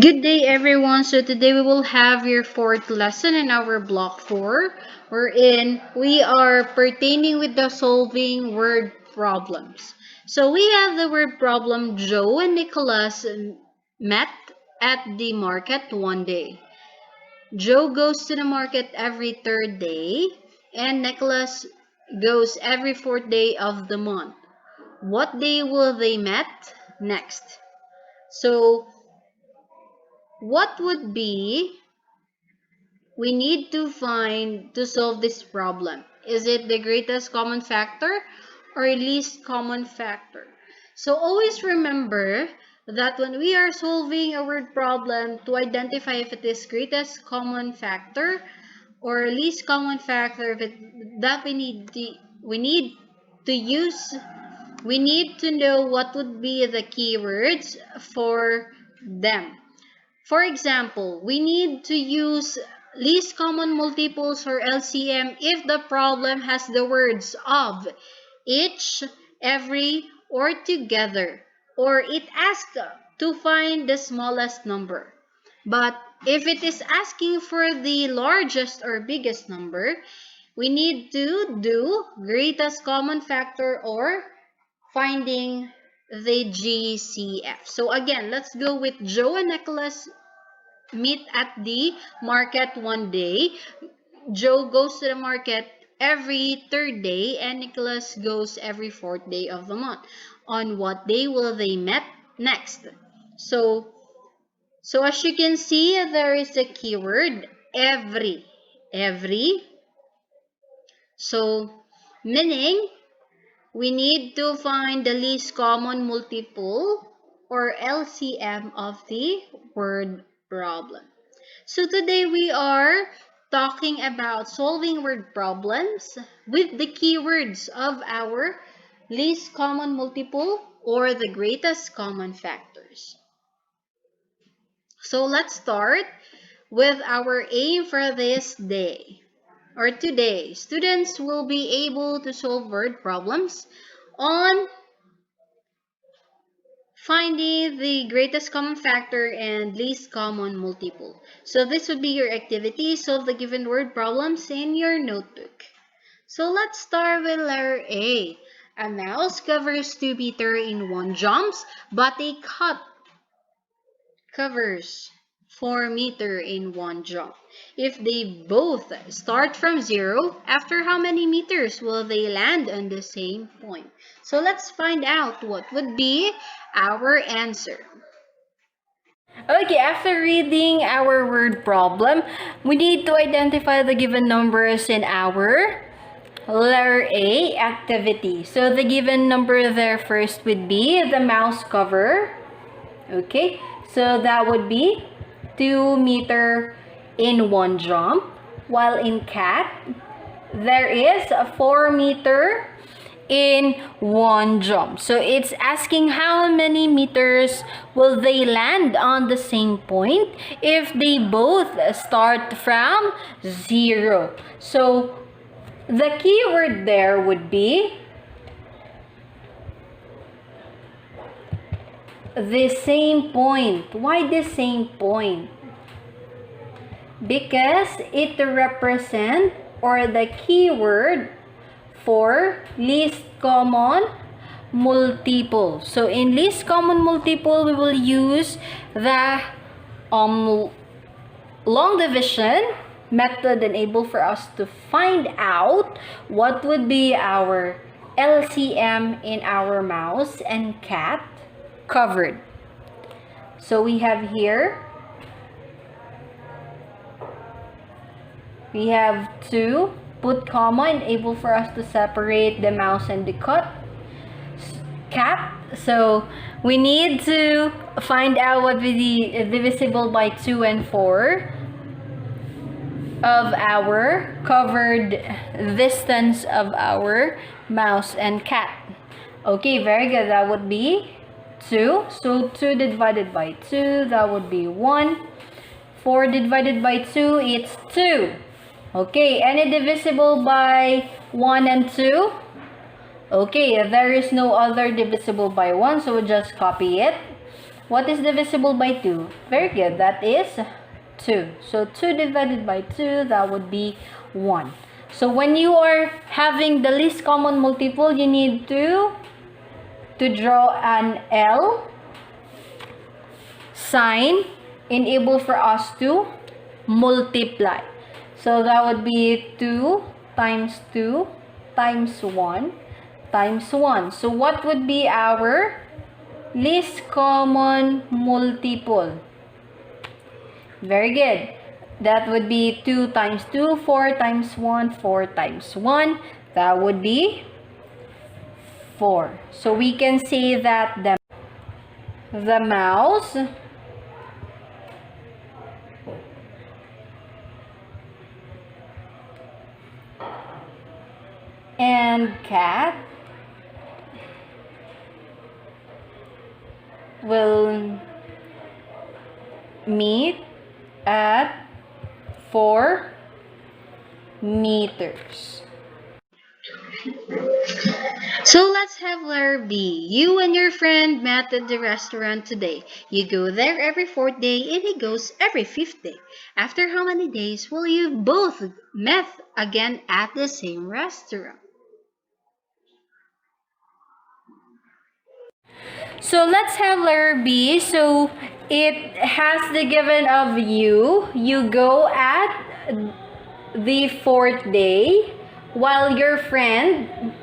Good day, everyone. So today we will have your fourth lesson in our block 4, wherein we are pertaining with the solving word problems. So we have the word problem. Joe and Nicholas met at the market one day. Joe goes to the market every third day, and Nicholas goes every fourth day of the month. What day will they met next? So what would be we need to find to solve this problem? Is it the greatest common factor or least common factor? So always remember that when we are solving a word problem, to identify if it is greatest common factor or least common factor, that we need to know what would be the keywords for them. For example, we need to use least common multiples or LCM if the problem has the words of, each, every, or together, or it asks to find the smallest number. But if it is asking for the largest or biggest number, we need to do greatest common factor or finding the GCF. So again, let's go with Joe and Nicholas meet at the market one day. Joe goes to the market every third day and Nicholas goes every fourth day of the month. On what day will they meet next? So as you can see, there is a keyword every. Every. So meaning we need to find the least common multiple or LCM of the word problem. So today we are talking about solving word problems with the keywords of our least common multiple or the greatest common factors. So let's start with our aim for this day. Or today, students will be able to solve word problems on finding the greatest common factor and least common multiple. So this would be your activity. Solve the given word problems in your notebook. So let's start with letter A. A mouse covers 2 meters in one jumps, but a cat covers 4 meters in one jump. If they both start from 0, after how many meters will they land on the same point? So let's find out what would be our answer. Okay, after reading our word problem, we need to identify the given numbers in our letter A activity. So the given number there first would be the mouse cover. Okay, so that would be 2 meters in one jump, while in cat there is a 4 meters in one jump. So it's asking how many meters will they land on the same point if they both start from 0. So the keyword there would be the same point. Why the same point? Because it represents or the keyword for least common multiple. So in least common multiple, we will use the long division method enabled for us to find out what would be our LCM in our mouse and cat covered. So we have here, we have 2, put comma, enable for us to separate the mouse and the cat. So we need to find out what would be divisible by 2 and 4 of our covered distance of our mouse and cat. Okay, very good. That would be 2. So 2 divided by 2, that would be 1. 4 divided by 2, it's 2. Okay, any divisible by 1 and 2? Okay, there is no other divisible by 1, so we'll just copy it. What is divisible by 2? Very good, that is 2. So 2 divided by 2, that would be 1. So when you are having the least common multiple, you need to draw an L sign enable for us to multiply. So that would be 2 times 2 times 1 times 1. So what would be our least common multiple? Very good. That would be 2 times 2, 4 times 1, 4 times 1. That would be 4. So we can say that the mouse and cat will meet at 4 meters. So let's have letter B. You and your friend met at the restaurant today. You go there every 4th day and he goes every 5th day. After how many days will you both met again at the same restaurant? So let's have letter B. So it has the given of you. You go at the 4th day while your friend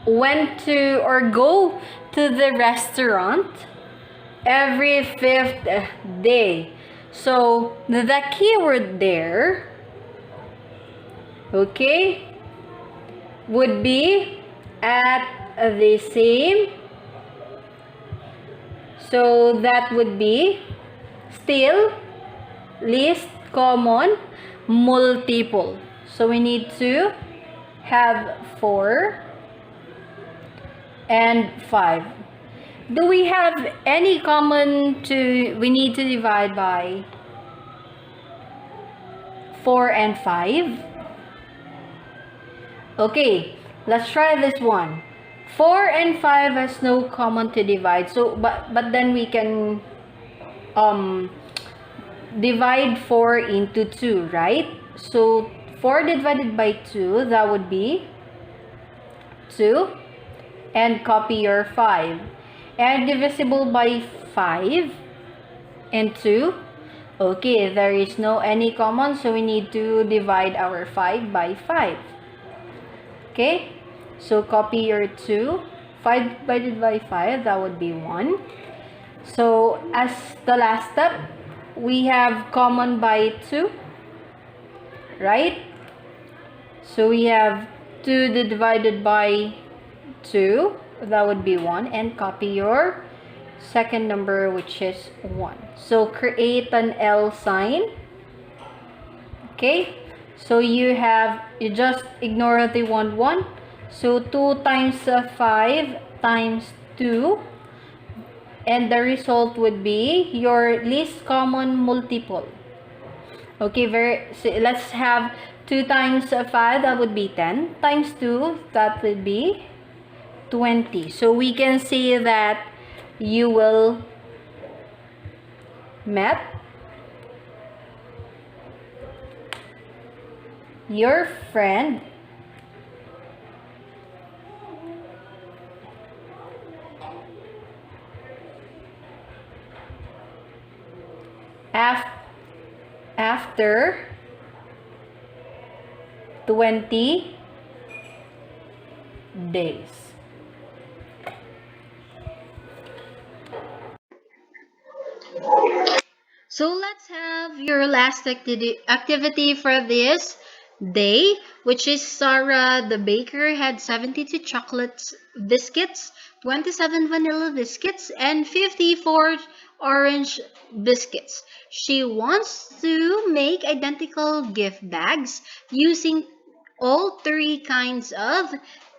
went to or go to the restaurant every 5th day. So the keyword there, okay, would be at the same. So that would be still least common multiple. So we need to have 4 and 5. Do we have any common we need to divide by 4 and 5? Okay, let's try this one. 4 and 5 has no common to divide. So but then we can divide 4 into 2, right? So 4 divided by 2, that would be 2, and copy your 5. And divisible by 5 and 2. Okay, there is no any common, so we need to divide our 5 by 5. Okay, so copy your 2. 5 divided by 5, that would be 1. So as the last step, we have common by 2, right? So we have 2 divided by 2, that would be 1, and copy your second number, which is 1. So create an L sign. Okay, so you just ignore the 1. So 2 times 5 times 2, and the result would be your least common multiple. Okay, so let's have 2 times 5, that would be 10, times 2, that would be 20. So we can say that you will met your friend after 20 days. So let's have your last activity for this day, which is Sarah the baker had 72 chocolate biscuits, 27 vanilla biscuits, and 54 orange biscuits. She wants to make identical gift bags using all 3 kinds of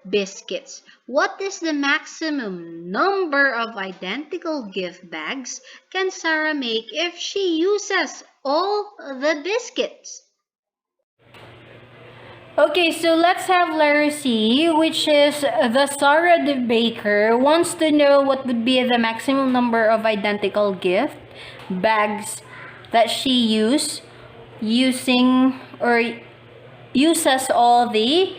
biscuits. What is the maximum number of identical gift bags can Sarah make if she uses all the biscuits? Okay, so let's have letter C, which is the Sarah the baker wants to know what would be the maximum number of identical gift bags that she uses all the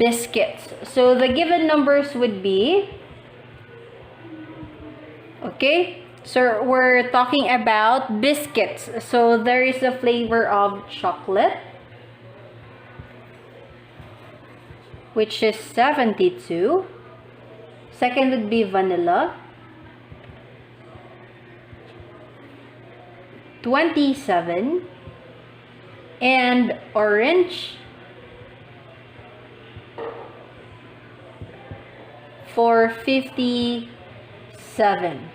biscuits. So the given numbers would be, okay, so we're talking about biscuits. So there is a flavor of chocolate, which is 72. Second would be vanilla, 27. And orange for 57.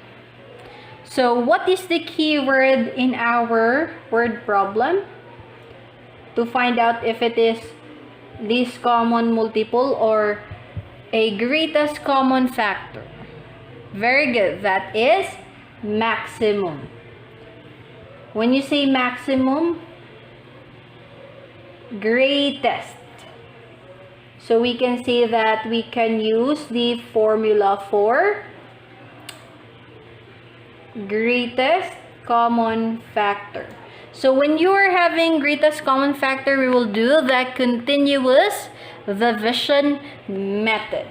So what is the keyword in our word problem? To find out if it is least common multiple or a greatest common factor. Very good. That is maximum. When you say maximum, greatest. So we can say that we can use the formula for greatest common factor. So when you are having greatest common factor, we will do the continuous division method.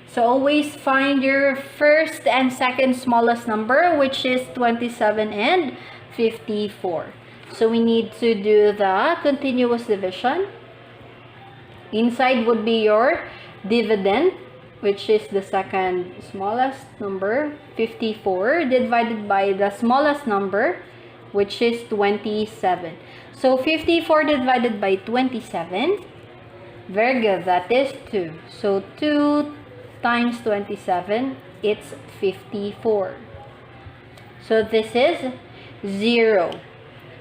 So always find your first and second smallest number, which is 27 and 54. So we need to do the continuous division. Inside would be your dividend, which is the second smallest number, 54, divided by the smallest number, which is 27. So 54 divided by 27, very good, that is 2. So 2 times 27, it's 54. So this is 0.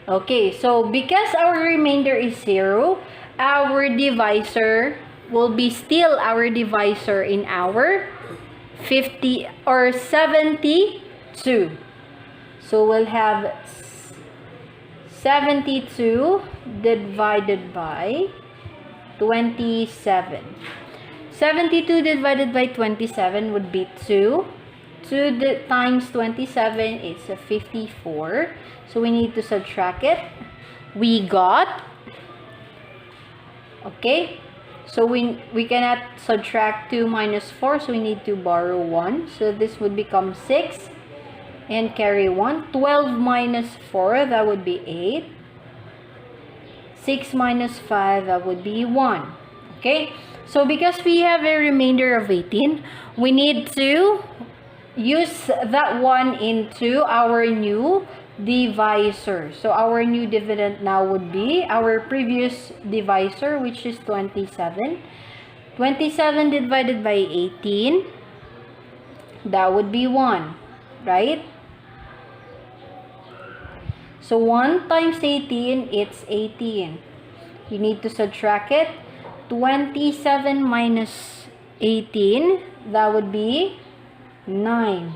Okay, so because our remainder is 0, our divisor will be still our divisor in our 50 or 72. So we'll have 72 divided by 27. 72 divided by 27 would be 2. 2 times 27 is 54. So we need to subtract it. We got, okay, so we cannot subtract 2 minus 4, so we need to borrow 1. So this would become 6 and carry 1. 12 minus 4, that would be 8. 6 minus 5, that would be 1. Okay, so because we have a remainder of 18, we need to use that one into our new divisor. So our new dividend now would be our previous divisor, which is 27. 27 divided by 18, that would be 1, right? So 1 times 18, it's 18. You need to subtract it. 27 minus 18, that would be 9.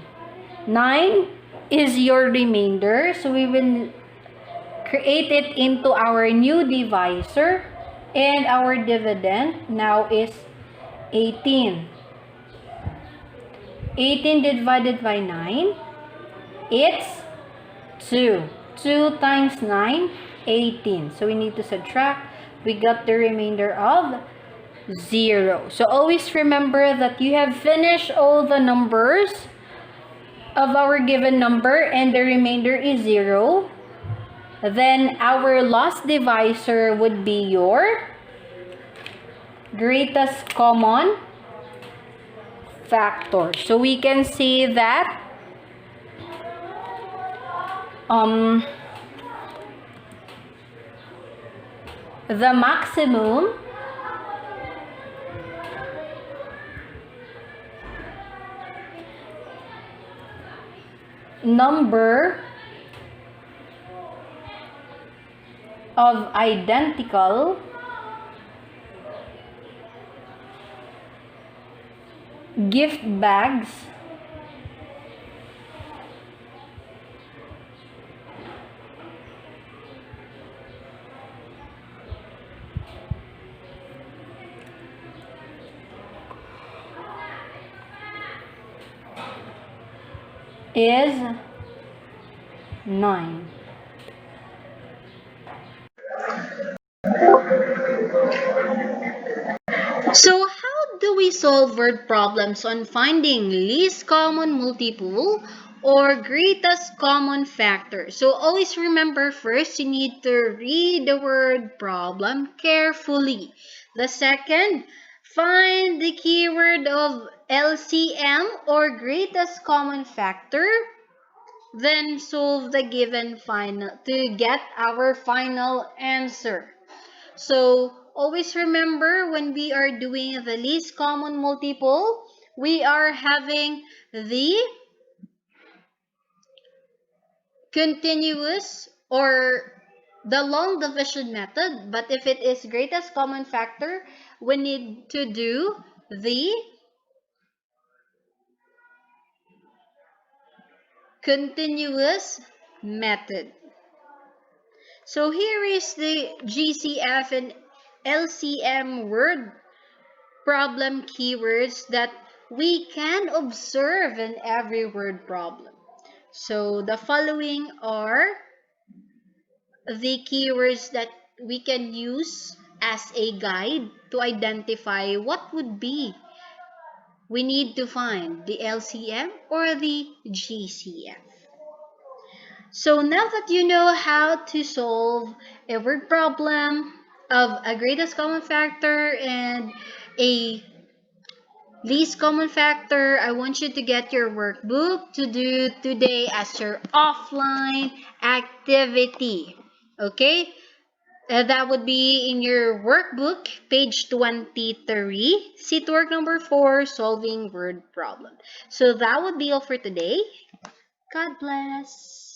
9 is your remainder, so we will create it into our new divisor, and our dividend now is 18. 18 divided by 9, it's 2. 2 times 9, 18. So we need to subtract. We got the remainder of 0. So always remember that you have finished all the numbers of our given number and the remainder is 0. Then our last divisor would be your greatest common factor. So we can say that the maximum number of identical gift bags is 9. So how do we solve word problems on finding least common multiple or greatest common factor? So always remember, first you need to read the word problem carefully. The second, find the keyword of LCM or greatest common factor. Then solve the given final to get our final answer. So always remember, when we are doing the least common multiple, we are having the continuous or the long division method. But if it is greatest common factor, we need to do the continuous method. So here is the GCF and LCM word problem keywords that we can observe in every word problem. So the following are the keywords that we can use as a guide to identify what would be we need to find the LCM or the GCF. So now that you know how to solve a word problem of a greatest common factor and a least common factor, I want you to get your workbook to do today as your offline activity. Okay? That would be in your workbook, page 23, seat work number 4, solving word problem. So that would be all for today. God bless.